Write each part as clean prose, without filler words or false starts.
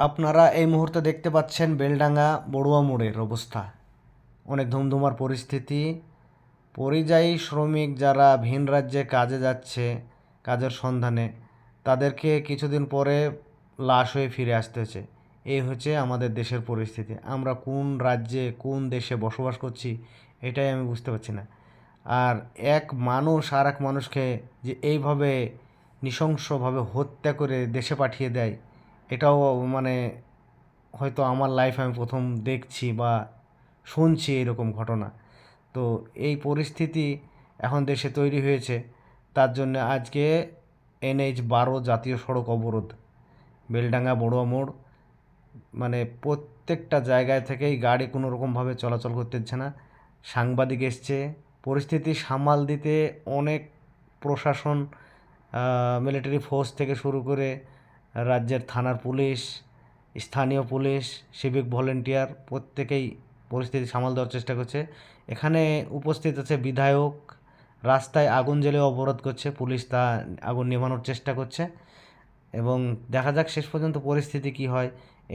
আপনারা এই মুহূর্তে দেখতে পাচ্ছেন বেলডাঙ্গা বড়ুয়া মোড়ের অবস্থা। অনেক ধুমধুমার পরিস্থিতি। পরিযায়ী শ্রমিক যারা ভিন রাজ্যে কাজে যাচ্ছে, কাজের সন্ধানে, তাদেরকে কিছুদিন পরে লাশ হয়ে ফিরে আসতে হচ্ছে। এই হচ্ছে আমাদের দেশের পরিস্থিতি। আমরা কোন রাজ্যে, কোন দেশে বসবাস করছি, এটাই আমি বুঝতে পারছি না। আর এক মানুষ আর এক মানুষকে যে এইভাবে নৃশংসভাবে হত্যা করে দেশে পাঠিয়ে দেয়, এটাও মানে হয়তো আমার লাইফে আমি প্রথম দেখছি বা শুনছি এরকম ঘটনা। তো এই পরিস্থিতি এখন দেশে তৈরি হয়েছে, তার জন্য আজকে NH-12 জাতীয় সড়ক অবরোধ। বেলডাঙ্গা বড়ুয়া মোড়, মানে প্রত্যেকটা জায়গায় থেকেই গাড়ি কোনো রকমভাবে চলাচল করতে দিচ্ছে না। সাংবাদিক এসছে, পরিস্থিতি সামাল দিতে অনেক প্রশাসন, মিলিটারি ফোর্স থেকে শুরু করে রাজ্যের থানার পুলিশ, স্থানীয় পুলিশ, সিভিক ভলেন্টিয়ার প্রত্যেকেই পরিস্থিতি সামাল দেওয়ার চেষ্টা করছে। এখানে উপস্থিত আছে বিধায়ক, রাস্তায় আগুন জ্বেলে অবরোধ করছে, পুলিশ তা আগুন নেভানোর চেষ্টা করছে এবং দেখা যাক শেষ পর্যন্ত পরিস্থিতি কী হয়।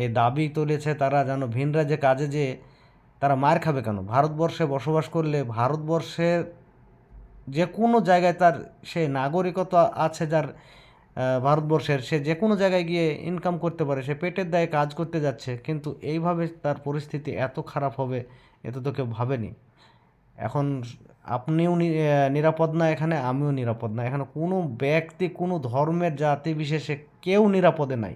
এ দাবি তুলেছে তারা যেন ভিন রাজ্যে কাজে যে তারা মার খাবে কেন? ভারতবর্ষে বসবাস করলে ভারতবর্ষের যে কোনো জায়গায় তার সে নাগরিকতা আছে, যার ভারতবর্ষের, সে যে কোনো জায়গায় গিয়ে ইনকাম করতে পারে, সে পেটের দায়ে কাজ করতে যাচ্ছে, কিন্তু এইভাবে তার পরিস্থিতি এত খারাপ হবে এত তো কেউ ভাবেনি। এখন আপনিও নিরাপদ না এখানে, আমিও নিরাপদ না এখানে, কোনো ব্যক্তি কোনো ধর্মের জাতি বিশেষে কেউ নিরাপদে নাই।